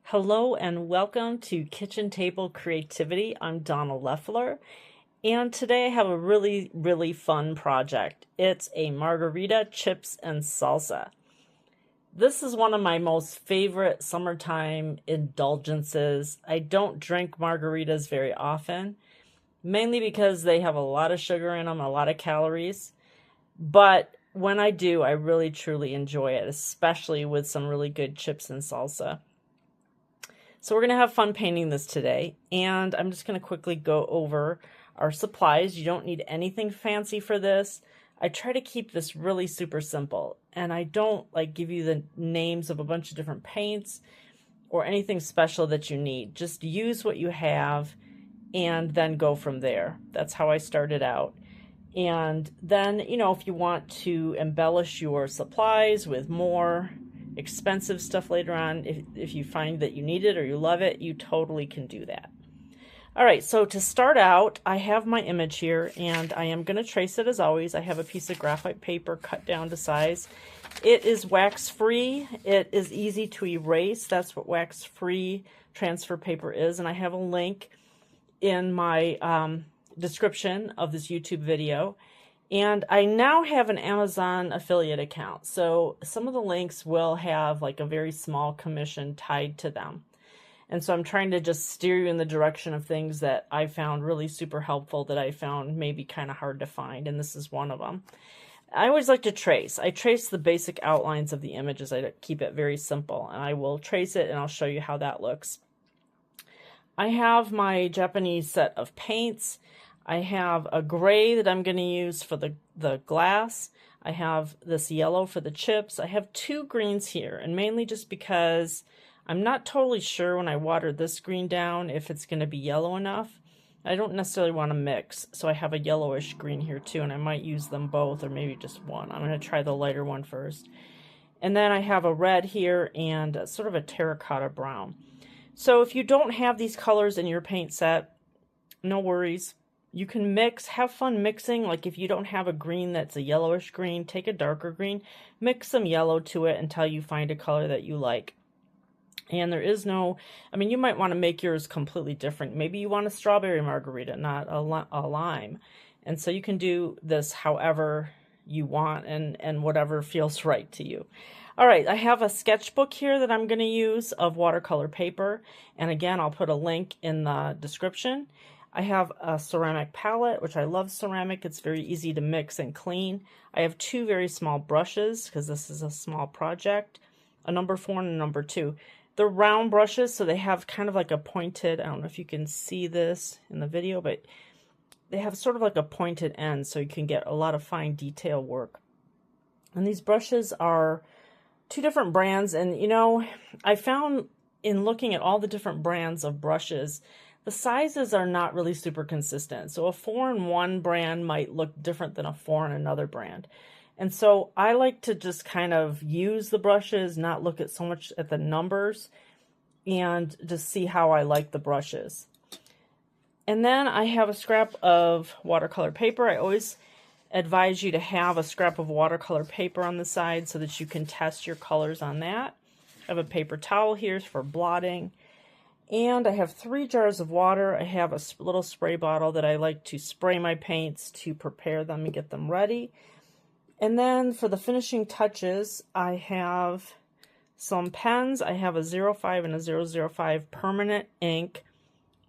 Hello and welcome to Kitchen Table Creativity. I'm Donna Leffler, and today I have a really fun project. It's a margarita, chips, and salsa. This is one of my most favorite summertime indulgences. I don't drink margaritas very often, mainly because they have a lot of sugar in them, a lot of calories. But when I do, I really truly enjoy it, especially with some really good chips and salsa. So we're going to have fun painting this today, and I'm just going to quickly go over our supplies. You don't need anything fancy for this. I try to keep this really super simple, and I don't give you the names of a bunch of different paints or anything special that you need. Just use what you have and then go from there. That's how I started out. And then, if you want to embellish your supplies with more expensive stuff later on, if you find that you need it or you love it, you totally can do that. All right, so to start out, I have my image here, and I am going to trace it as always. I have a piece of graphite paper cut down to size. It is wax-free. It is easy to erase. That's what wax-free transfer paper is, and I have a link in my description of this YouTube video. And I now have an Amazon affiliate account, so some of the links will have a very small commission tied to them. And so I'm trying to just steer you in the direction of things that I found really super helpful, that I found maybe kind of hard to find, and this is one of them. I always like to trace. I trace the basic outlines of the images. I keep it very simple, and I will trace it and I'll show you how that looks. I have my Japanese set of paints. I have a gray that I'm going to use for the glass. I have this yellow for the chips. I have two greens here, and mainly just because I'm not totally sure when I water this green down if it's going to be yellow enough. I don't necessarily want to mix, so I have a yellowish green here too, and I might use them both or maybe just one. I'm going to try the lighter one first. And then I have a red here and sort of a terracotta brown. So if you don't have these colors in your paint set, no worries. You can mix, have fun mixing. Like if you don't have a green that's a yellowish green, take a darker green, mix some yellow to it until you find a color that you like. And there is no, you might want to make yours completely different. Maybe you want a strawberry margarita, not a lime. And so you can do this however you want and whatever feels right to you. All right, I have a sketchbook here that I'm going to use of watercolor paper. And again, I'll put a link in the description. I have a ceramic palette, which I love ceramic. It's very easy to mix and clean. I have two very small brushes because this is a small project, a number 4 and a number 2. They're round brushes, so they have kind of like a pointed, I don't know if you can see this in the video, but they have sort of like a pointed end so you can get a lot of fine detail work. And these brushes are two different brands, and I found in looking at all the different brands of brushes, the sizes are not really super consistent. So a 4 in one brand might look different than a 4 in another brand. And so I like to just kind of use the brushes, not look at so much at the numbers, and just see how I like the brushes. And then I have a scrap of watercolor paper. I always advise you to have a scrap of watercolor paper on the side so that you can test your colors on that. I have a paper towel here for blotting. And I have 3 jars of water. I have a little spray bottle that I like to spray my paints to prepare them and get them ready. And then for the finishing touches, I have some pens. I have a 05 and a 005 permanent ink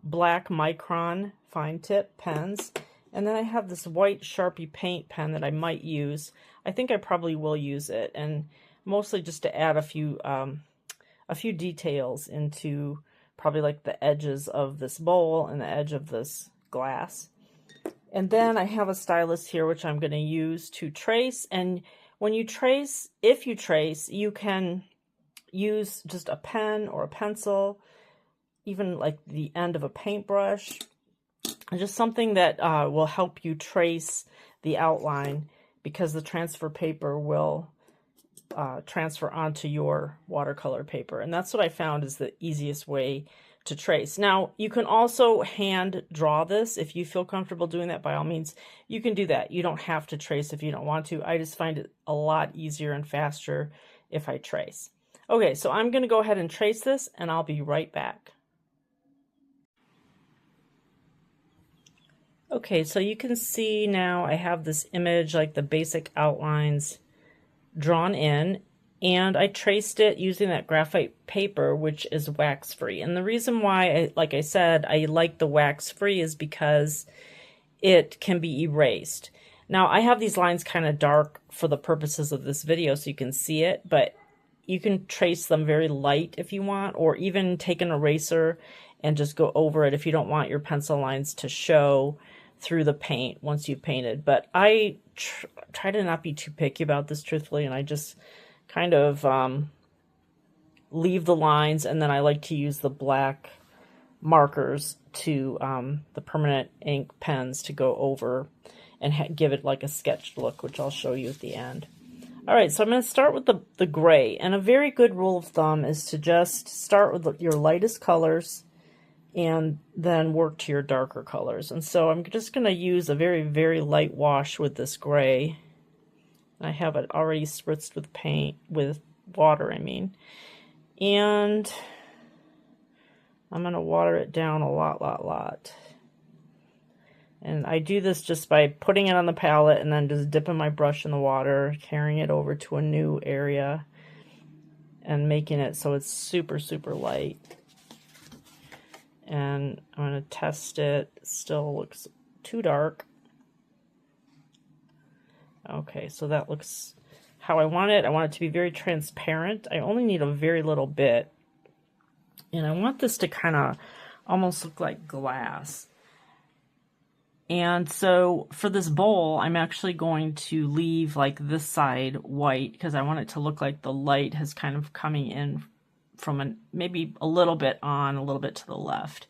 black micron fine tip pens. And then I have this white Sharpie paint pen that I might use. I think I probably will use it, and mostly just to add a few details into probably like the edges of this bowl and the edge of this glass. And then I have a stylus here, which I'm going to use to trace. And when you trace, if you trace, you can use just a pen or a pencil, even like the end of a paintbrush, just something that will help you trace the outline, because the transfer paper will transfer onto your watercolor paper. And that's what I found is the easiest way to trace. Now, you can also hand draw this. If you feel comfortable doing that, by all means, you can do that. You don't have to trace if you don't want to. I just find it a lot easier and faster if I trace. Okay, so I'm going to go ahead and trace this, and I'll be right back. Okay, so you can see now I have this image, like the basic outlines drawn in, and I traced it using that graphite paper, which is wax-free. And the reason why, like I said, I like the wax-free is because it can be erased. Now, I have these lines kind of dark for the purposes of this video so you can see it, but you can trace them very light if you want, or even take an eraser and just go over it if you don't want your pencil lines to show through the paint once you've painted. But I try to not be too picky about this, truthfully, and I just kind of leave the lines, and then I like to use the black markers to the permanent ink pens to go over and give it like a sketched look, which I'll show you at the end. All right, so I'm going to start with the gray, and a very good rule of thumb is to just start with your lightest colors and then work to your darker colors. And so I'm just going to use a very, very light wash with this gray. I have it already spritzed with paint, with water, I mean. And I'm going to water it down a lot. And I do this just by putting it on the palette and then just dipping my brush in the water, carrying it over to a new area, and making it so it's super, super light. And I'm going to test it. It still looks too dark. Okay, so that looks how I want it. I want it to be very transparent. I only need a very little bit. And I want this to kind of almost look like glass. And so for this bowl, I'm actually going to leave like this side white because I want it to look like the light has kind of coming in from maybe a little bit on, a little bit to the left.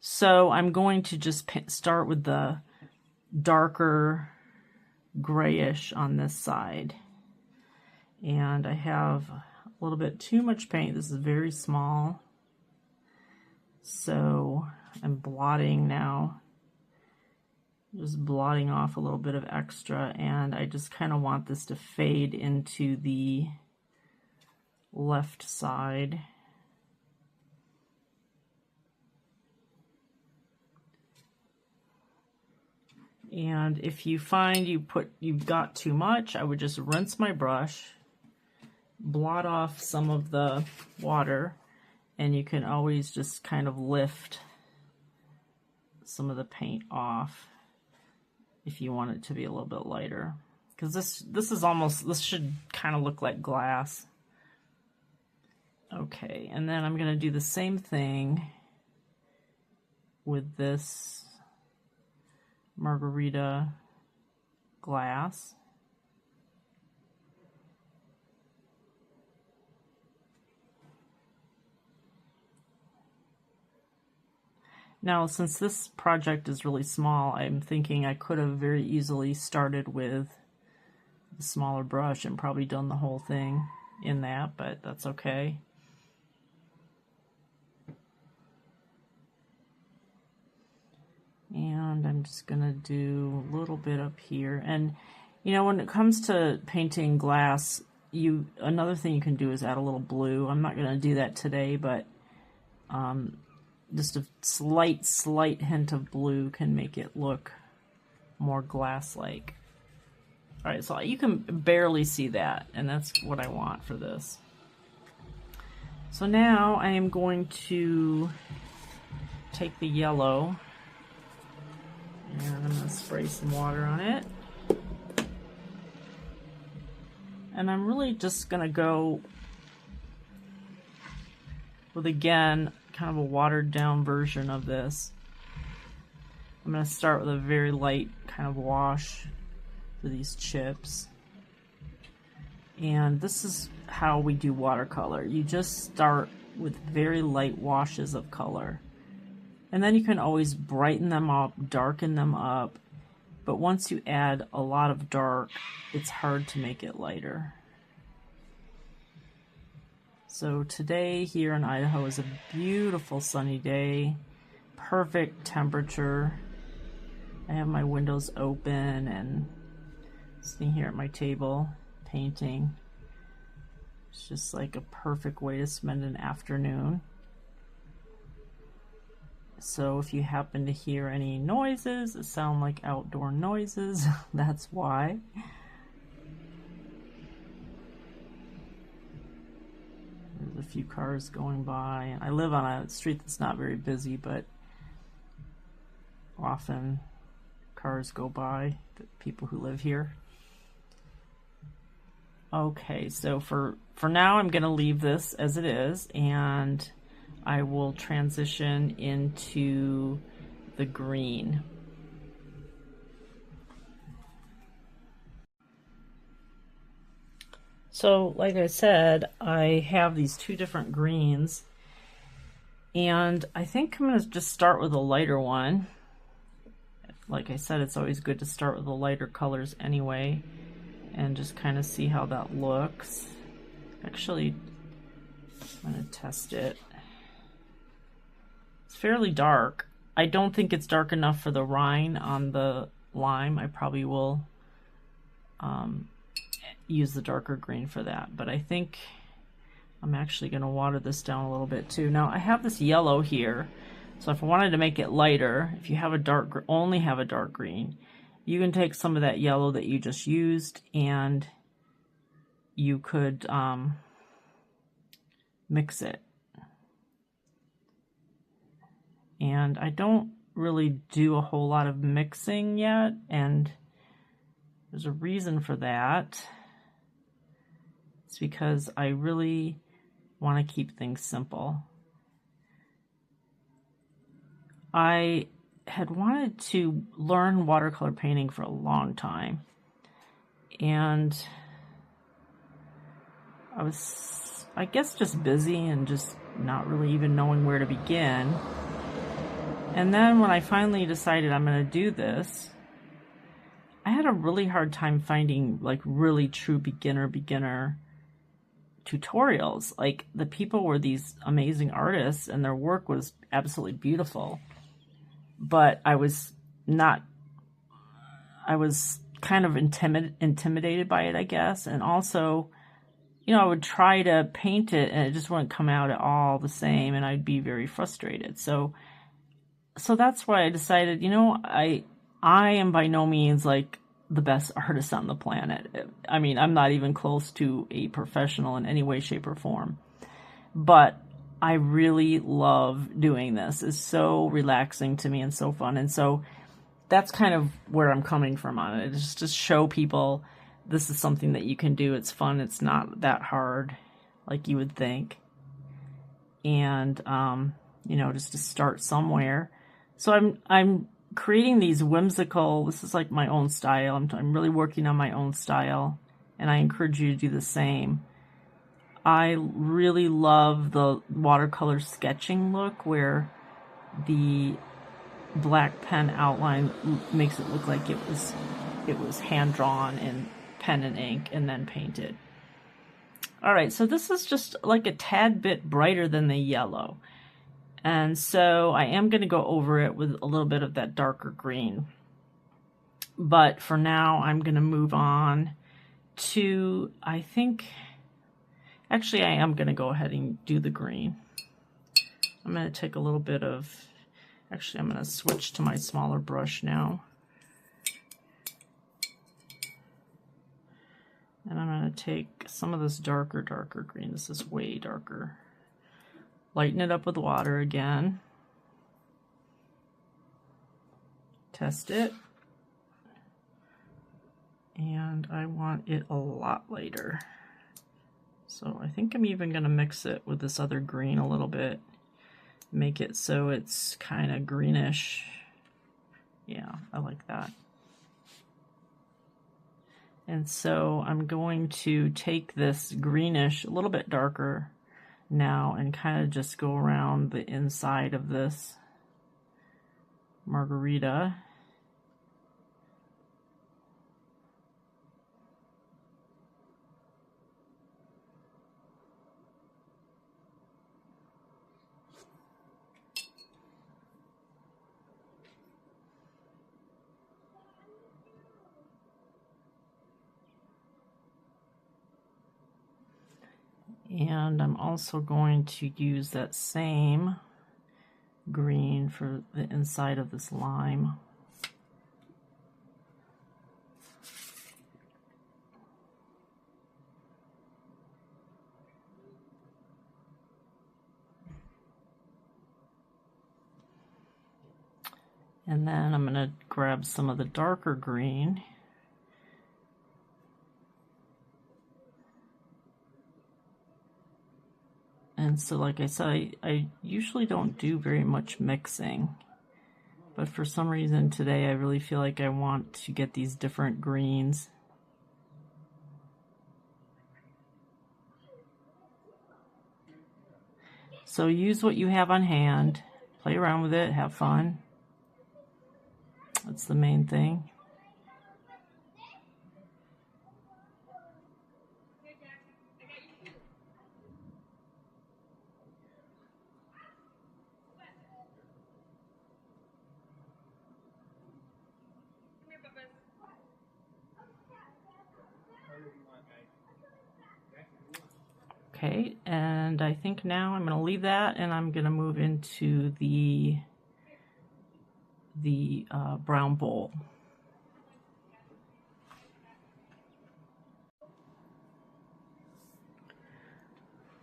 So I'm going to just start with the darker grayish on this side. And I have a little bit too much paint. This is very small. So I'm blotting now. Just blotting off a little bit of extra, and I just kind of want this to fade into the left side. And if you find you've got too much, I would just rinse my brush, blot off some of the water, and you can always just kind of lift some of the paint off if you want it to be a little bit lighter. Because this should kind of look like glass. Okay, and then I'm going to do the same thing with this Margarita glass. Now, since this project is really small, I'm thinking I could have very easily started with the smaller brush and probably done the whole thing in that, but that's okay. And I'm just gonna do a little bit up here. And you know, when it comes to painting glass, another thing you can do is add a little blue. I'm not gonna do that today, but just a slight hint of blue can make it look more glass-like. All right, so you can barely see that, and that's what I want for this. So now I am going to take the yellow, and I'm going to spray some water on it. And I'm really just going to go with, again, kind of a watered down version of this. I'm going to start with a very light kind of wash for these chips. And this is how we do watercolor. You just start with very light washes of color. And then you can always brighten them up, darken them up. But once you add a lot of dark, it's hard to make it lighter. So today here in Idaho is a beautiful sunny day, perfect temperature. I have my windows open and sitting here at my table painting. It's just like a perfect way to spend an afternoon. So if you happen to hear any noises that sound like outdoor noises, that's why. There's a few cars going by. I live on a street that's not very busy, but often cars go by, the people who live here. Okay, so for now I'm going to leave this as it is, and I will transition into the green. So like I said, I have these two different greens, and I think I'm going to just start with a lighter one. Like I said, it's always good to start with the lighter colors anyway, and just kind of see how that looks. Actually, I'm going to test it. It's fairly dark. I don't think it's dark enough for the rind on the lime. I probably will use the darker green for that, but I think I'm actually going to water this down a little bit too. Now I have this yellow here, so if I wanted to make it lighter, if you have a dark, only have a dark green, you can take some of that yellow that you just used and you could mix it. And I don't really do a whole lot of mixing yet, and there's a reason for that. It's because I really want to keep things simple. I had wanted to learn watercolor painting for a long time, and I was, I guess, just busy and just not really even knowing where to begin. And then when I finally decided I'm going to do this, I had a really hard time finding like really true beginner tutorials. Like, the people were these amazing artists and their work was absolutely beautiful, but I was kind of intimidated by it, I guess. And also, you know, I would try to paint it and it just wouldn't come out at all the same, and I'd be very frustrated. So that's why I decided, you know, I am by no means like the best artist on the planet. I mean, I'm not even close to a professional in any way, shape, or form. But I really love doing this. It's so relaxing to me and so fun. And so that's kind of where I'm coming from on it. It's just to show people this is something that you can do. It's fun. It's not that hard like you would think. And, you know, just to start somewhere. So I'm creating these whimsical, this is like my own style. I'm really working on my own style, and I encourage you to do the same. I really love the watercolor sketching look where the black pen outline makes it look like it was hand drawn in pen and ink and then painted. All right, so this is just like a tad bit brighter than the yellow. And so I am going to go over it with a little bit of that darker green. But for now, I'm going to move on to, I think, actually I am going to go ahead and do the green. I'm going to take a little bit of, actually I'm going to switch to my smaller brush now. And I'm going to take some of this darker green. This is way darker. Lighten it up with water again. Test it. And I want it a lot lighter. So I think I'm even going to mix it with this other green a little bit. Make it so it's kind of greenish. Yeah, I like that. And so I'm going to take this greenish, a little bit darker now, and kind of just go around the inside of this Margarita. And I'm also going to use that same green for the inside of this lime. And then I'm going to grab some of the darker green. And so, like I said, I usually don't do very much mixing. But for some reason today, I really feel like I want to get these different greens. So use what you have on hand. Play around with it. Have fun. That's the main thing. Okay, and I think now I'm going to leave that, and I'm going to move into the brown bowl.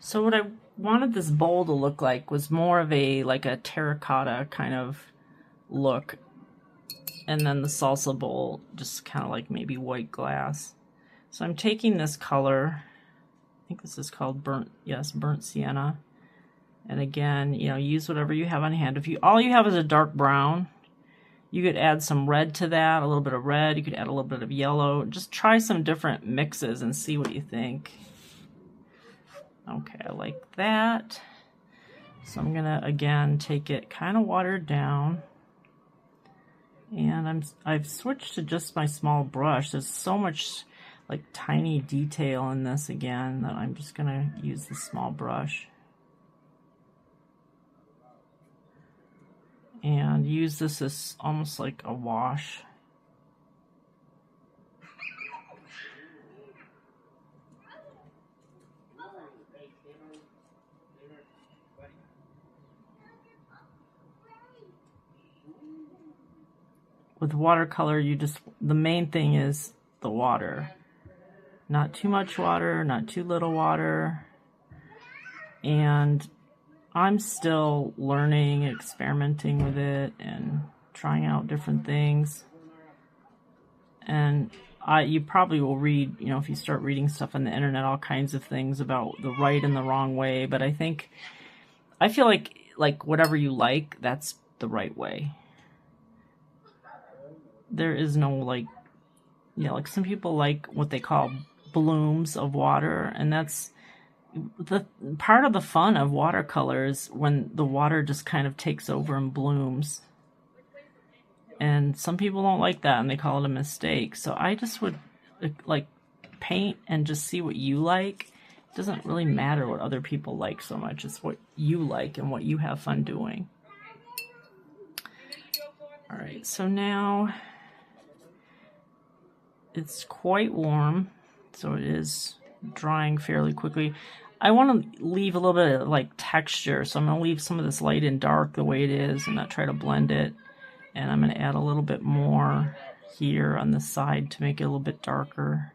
So what I wanted this bowl to look like was more of a terracotta kind of look, and then the salsa bowl just kind of like maybe white glass. So I'm taking this color, I think this is called burnt sienna. And again, you know, use whatever you have on hand. If all you have is a dark brown, you could add some red to that, a little bit of red. You could add a little bit of yellow. Just try some different mixes and see what you think. Okay, I like that. So I'm gonna again take it kind of watered down. And I've switched to just my small brush. There's so much like tiny detail in this again that I'm just gonna use the small brush. And use this as almost like a wash. With watercolor, the main thing is the water. Not too much water, not too little water. And I'm still learning, experimenting with it, and trying out different things. And you probably will read, you know, if you start reading stuff on the internet, all kinds of things about the right and the wrong way. But I feel like whatever you like, that's the right way. There is no like some people like what they call blooms of water, and that's the part of the fun of watercolors, when the water just kind of takes over and blooms. And some people don't like that and they call it a mistake. So I just would like paint and just see what you like. It doesn't really matter what other people like so much. It's what you like and what you have fun doing. All right, so now it's quite warm, so it is drying fairly quickly. I want to leave a little bit of like texture, so I'm going to leave some of this light and dark the way it is and not try to blend it. And I'm going to add a little bit more here on the side to make it a little bit darker.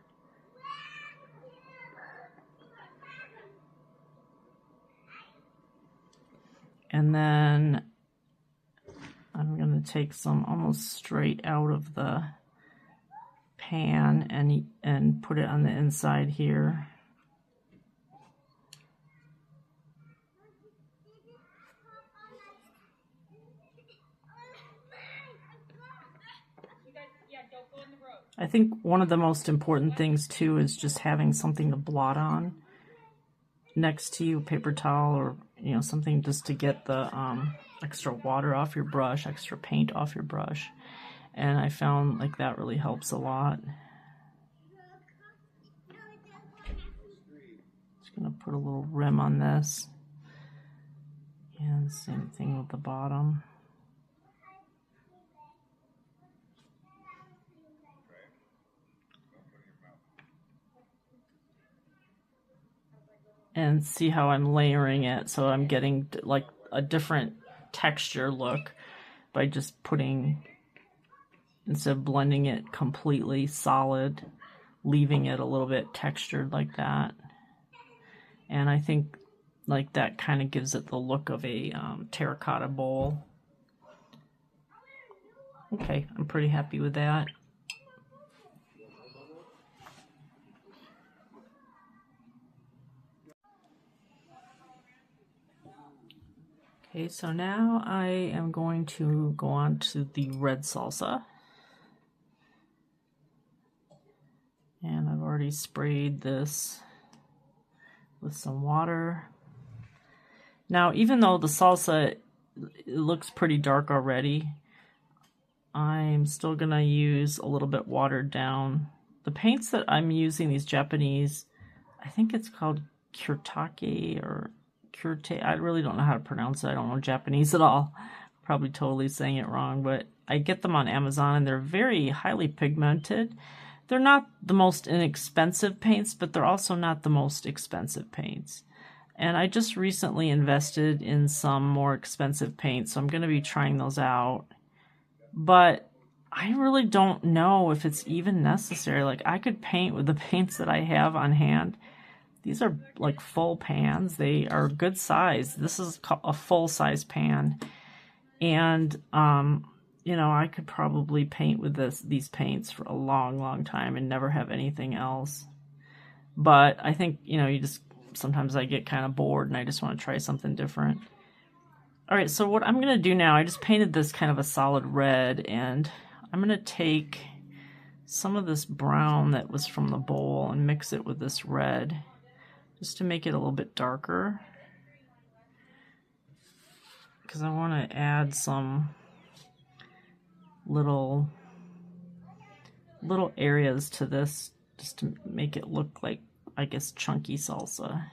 And then I'm going to take some almost straight out of the pan and put it on the inside here. I think one of the most important things too is just having something to blot on next to you, a paper towel or something, just to get the extra water off your brush, extra paint off your brush. And I found like that really helps a lot. Just gonna put a little rim on this, and same thing with the bottom. and see how I'm layering it, so I'm getting like a different texture look by just putting, instead of blending it completely solid, leaving it a little bit textured like that. And I think like that kind of gives it the look of a terracotta bowl. Okay, I'm pretty happy with that. Okay, so now I am going to go on to the red salsa. And I've already sprayed this with some water. Now, even though the salsa looks pretty dark already, I'm still gonna use a little bit watered down. The paints that I'm using, these Japanese, I think it's called Kurtake or Kurte. I really don't know how to pronounce it. I don't know Japanese at all. Probably totally saying it wrong, but I get them on Amazon and they're very highly pigmented. They're not the most inexpensive paints, but they're also not the most expensive paints. And I just recently invested in some more expensive paints, so I'm going to be trying those out. But I really don't know if it's even necessary. Like, I could paint with the paints that I have on hand. These are like full pans. They are good size. This is a full size pan. And, you know, I could probably paint with these paints for a long, long time and never have anything else. But I think, you know, sometimes I get kind of bored and I just want to try something different. All right, so what I'm going to do now, I just painted this kind of a solid red, and I'm going to take some of this brown that was from the bowl and mix it with this red just to make it a little bit darker, because I want to add some little areas to this just to make it look like, I guess, chunky salsa.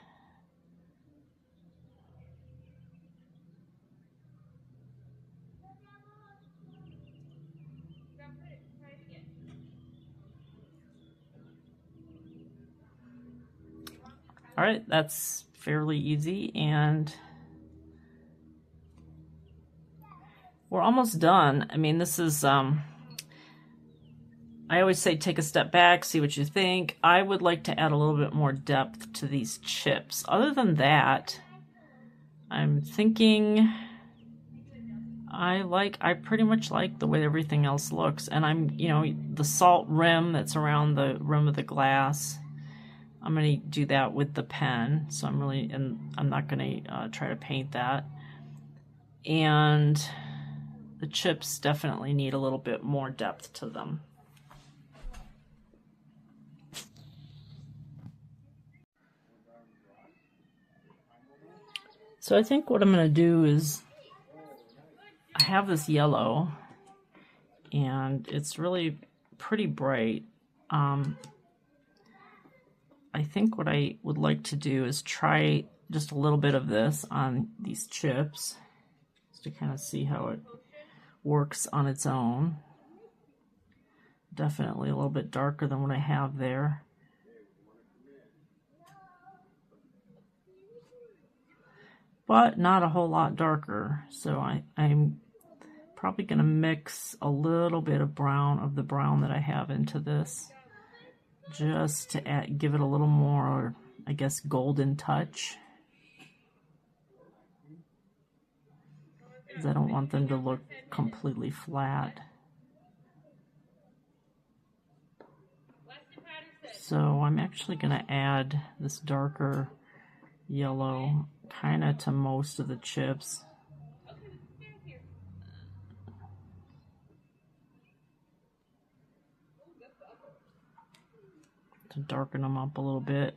All right, that's fairly easy, and we're almost done. I mean, this is, I always say take a step back, see what you think. I would like to add a little bit more depth to these chips. Other than that, I'm thinking I pretty much like the way everything else looks. And I'm, you know, the salt rim that's around the rim of the glass, I'm going to do that with the pen. So I'm not going to try to paint that. And the chips definitely need a little bit more depth to them. So I think what I'm going to do is, I have this yellow and it's really pretty bright. I think what I would like to do is try just a little bit of this on these chips, just to kind of see how it works on its own. Definitely a little bit darker than what I have there. But not a whole lot darker. So I'm probably going to mix a little bit of the brown that I have into this, just to give it a little more, I guess, golden touch. Because I don't want them to look completely flat. So I'm actually going to add this darker yellow kind of to most of the chips. To darken them up a little bit.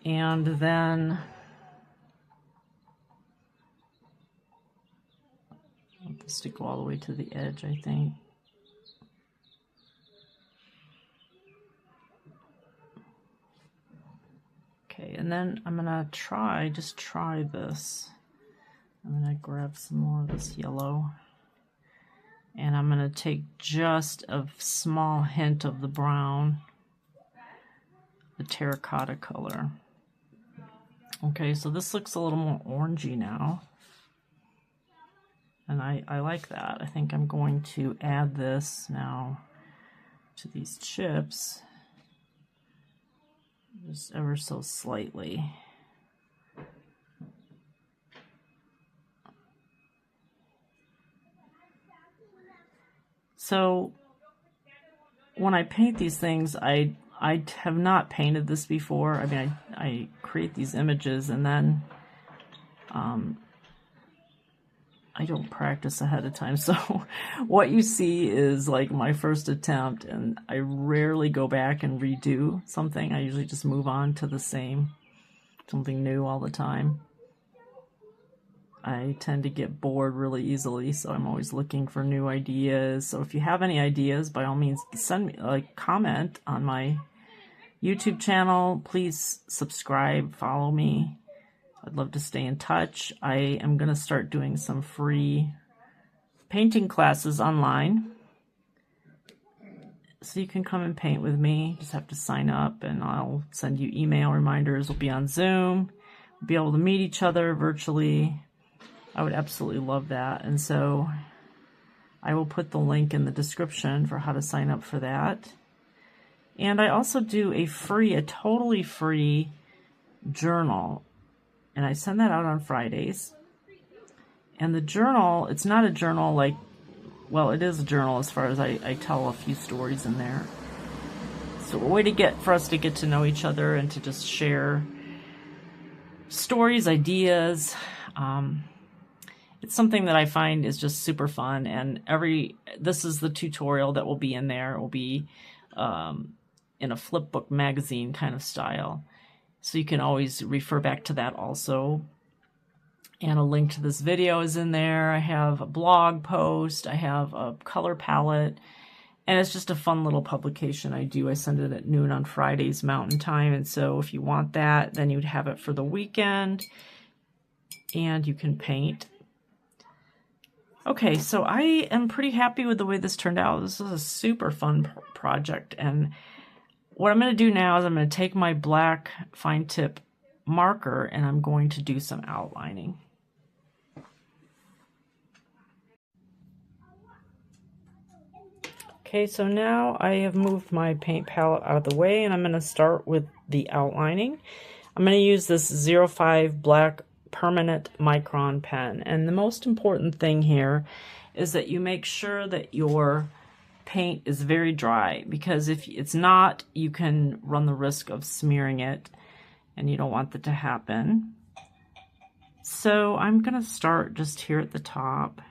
And then I want this to go all the way to the edge, I think. Okay, and then I'm gonna just try this. I'm going to grab some more of this yellow. And I'm going to take just a small hint of the brown, the terracotta color. Okay, so this looks a little more orangey now. And I like that. I think I'm going to add this now to these chips, just ever so slightly. So when I paint these things, I have not painted this before. I mean, I create these images and then I don't practice ahead of time. So what you see is like my first attempt, and I rarely go back and redo something. I usually just move on to the same, something new all the time. I tend to get bored really easily, so I'm always looking for new ideas. So if you have any ideas, by all means, send me a comment on my YouTube channel. Please subscribe, follow me. I'd love to stay in touch. I am going to start doing some free painting classes online. So you can come and paint with me. Just have to sign up and I'll send you email reminders. We'll be on Zoom. We'll be able to meet each other virtually. I would absolutely love that. And so I will put the link in the description for how to sign up for that. And I also do a totally free journal. And I send that out on Fridays. And the journal, it's not a journal like, well, it is a journal as far as I tell a few stories in there. So a way for us to get to know each other and to just share stories, ideas. It's something that I find is just super fun, and this is the tutorial that will be in there. It will be in a flipbook magazine kind of style. So you can always refer back to that also. And a link to this video is in there. I have a blog post. I have a color palette. And it's just a fun little publication I do. I send it at noon on Fridays Mountain Time. And so if you want that, then you'd have it for the weekend. And you can paint. Okay, so I am pretty happy with the way this turned out. This is a super fun project. And what I'm going to do now is I'm going to take my black fine tip marker and I'm going to do some outlining. Okay, so now I have moved my paint palette out of the way and I'm going to start with the outlining. I'm going to use this 05 black permanent micron pen, and the most important thing here is that you make sure that your paint is very dry, because if it's not, you can run the risk of smearing it and you don't want that to happen. So I'm going to start just here at the top,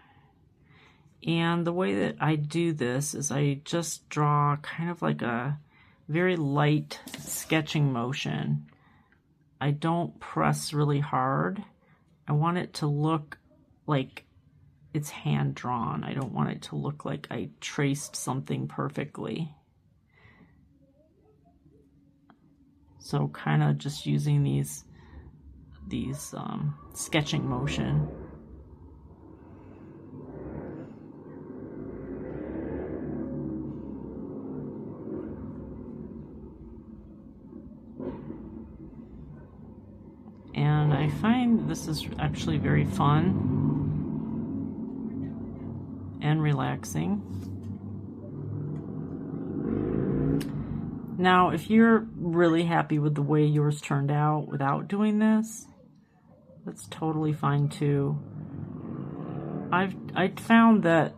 and the way that I do this is I just draw kind of like a very light sketching motion. I don't press really hard. I want it to look like it's hand drawn. I don't want it to look like I traced something perfectly. So kind of just using these sketching motion. And I find this is actually very fun and relaxing. Now, if you're really happy with the way yours turned out without doing this, that's totally fine too. I found that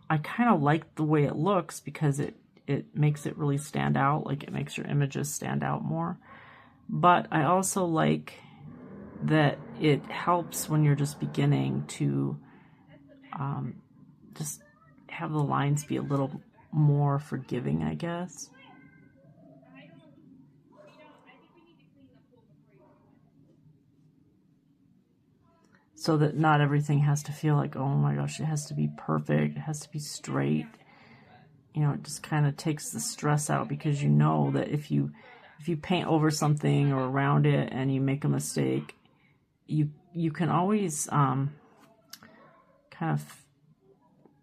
I kind of like the way it looks because it makes it really stand out, like it makes your images stand out more. But I also like that it helps when you're just beginning to just have the lines be a little more forgiving, I guess. So that not everything has to feel like, oh my gosh, it has to be perfect, it has to be straight. You know, it just kind of takes the stress out, because you know that if you paint over something or around it and you make a mistake, you can always kind of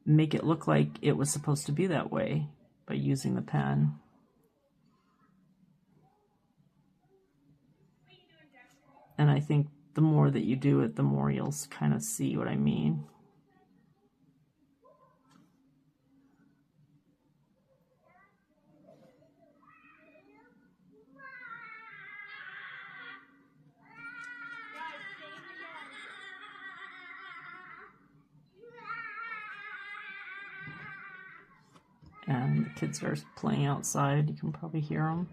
make it look like it was supposed to be that way by using the pen. And I think the more that you do it, the more you'll kind of see what I mean. And the kids are playing outside. You can probably hear them.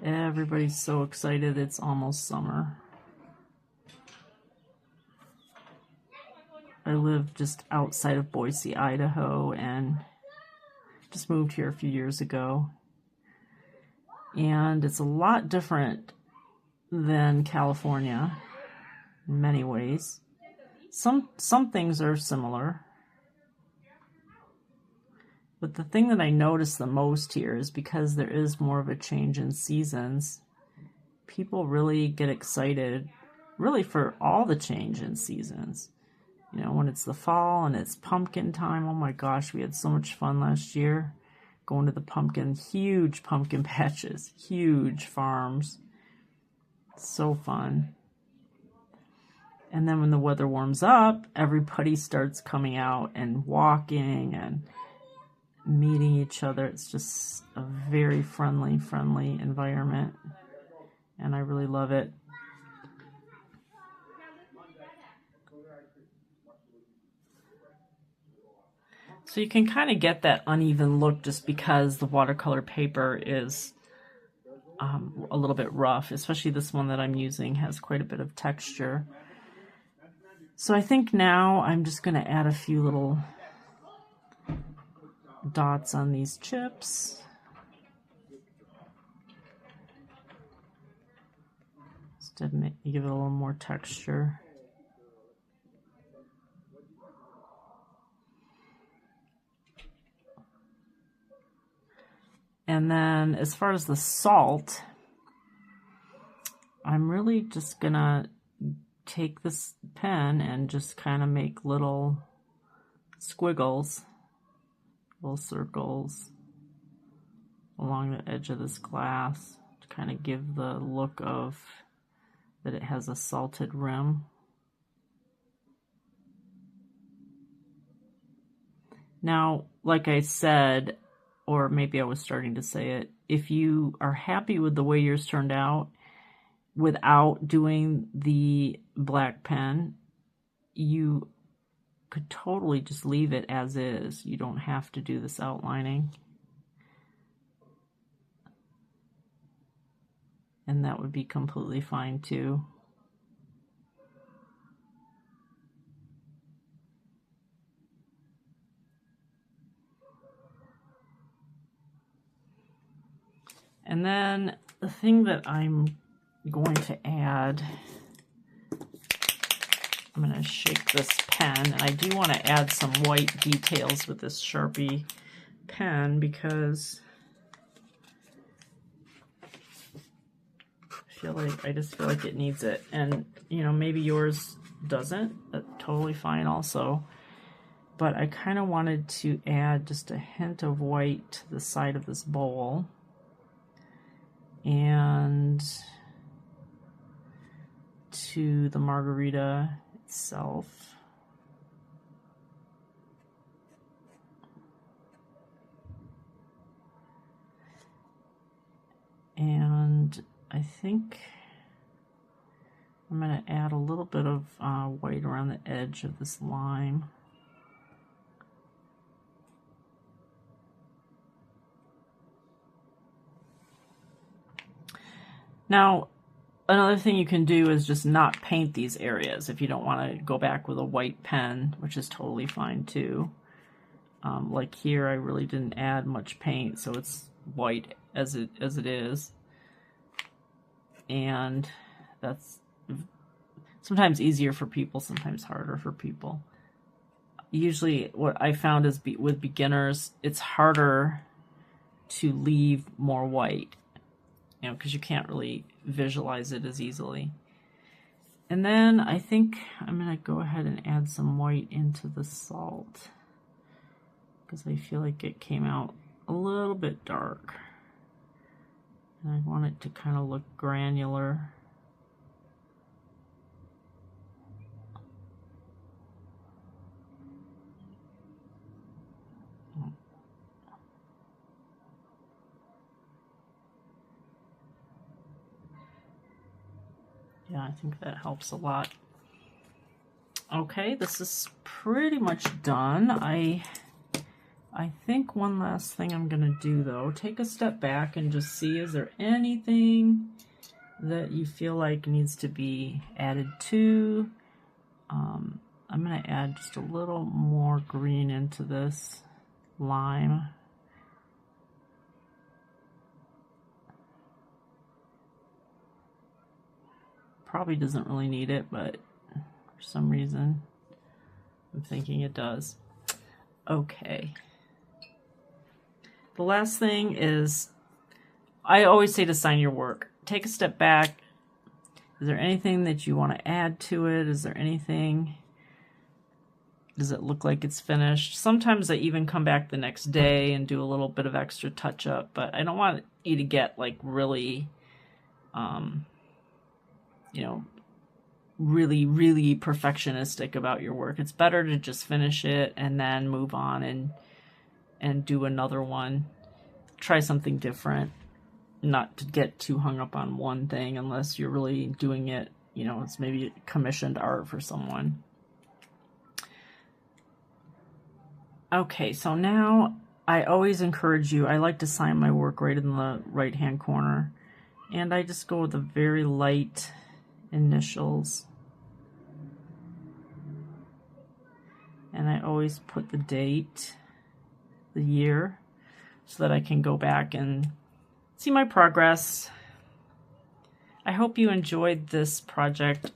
Everybody's so excited. It's almost summer. I live just outside of Boise, Idaho, and just moved here a few years ago. And it's a lot different than California in many ways. Some things are similar. But the thing that I notice the most here is because there is more of a change in seasons, people really get excited really for all the change in seasons. You know, when it's the fall and it's pumpkin time, oh my gosh, we had so much fun last year going to the huge pumpkin patches, huge farms. So fun. And then when the weather warms up, everybody starts coming out and walking and meeting each other. It's just a very friendly environment, and I really love it. So you can kind of get that uneven look just because the watercolor paper is a little bit rough, especially this one that I'm using has quite a bit of texture. So I think now I'm just going to add a few little dots on these chips. Just to give it a little more texture. And then as far as the salt, I'm really just gonna take this pen and just kind of make little squiggles, little circles along the edge of this glass to kind of give the look of that it has a salted rim. Now, like I said, or maybe I was starting to say it, if you are happy with the way yours turned out without doing the black pen, you could totally just leave it as is. You don't have to do this outlining. And that would be completely fine too. And then the thing that I'm going to add, I'm going to shake this pen, and I do want to add some white details with this Sharpie pen because I just feel like it needs it. And you know, maybe yours doesn't. That's totally fine also. But I kind of wanted to add just a hint of white to the side of this bowl. And to the margarita itself. And I think I'm going to add a little bit of white around the edge of this lime. Now, another thing you can do is just not paint these areas if you don't want to go back with a white pen, which is totally fine too. Like here, I really didn't add much paint, so it's white as it is. And that's sometimes easier for people, sometimes harder for people. Usually what I found is with beginners, it's harder to leave more white, you know, because you can't really visualize it as easily. And then I think I'm going to go ahead and add some white into the salt because I feel like it came out a little bit dark. And I want it to kind of look granular. Yeah, I think that helps a lot. Okay, this is pretty much done. I think one last thing I'm going to do, though, take a step back and just see, is there anything that you feel like needs to be added to? I'm going to add just a little more green into this lime. Probably doesn't really need it, but for some reason I'm thinking it does. Okay. The last thing is, I always say to sign your work. Take a step back. Is there anything that you want to add to it? Is there anything? Does it look like it's finished? Sometimes I even come back the next day and do a little bit of extra touch up, but I don't want you to get like really, you know, really perfectionistic about your work. It's better to just finish it and then move on and do another one. Try something different. Not to get too hung up on one thing unless you're really doing it, you know, it's maybe commissioned art for someone. Okay, so now I always encourage you, I like to sign my work right in the right hand corner. And I just go with a very light initials, and I always put the date, the year, so that I can go back and see my progress. I hope you enjoyed this project.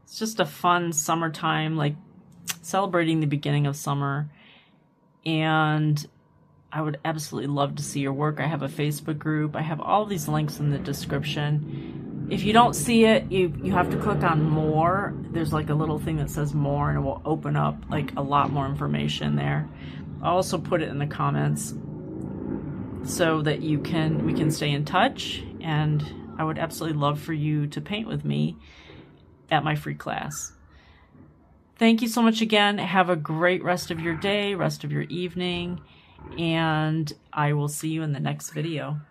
It's just a fun summertime, like celebrating the beginning of summer, and I would absolutely love to see your work. I have a Facebook group. I have all these links in the description. If you don't see it, you have to click on more. There's like a little thing that says more, and it will open up like a lot more information there. I'll also put it in the comments so that we can stay in touch, and I would absolutely love for you to paint with me at my free class. Thank you so much again. Have a great rest of your day, rest of your evening, and I will see you in the next video.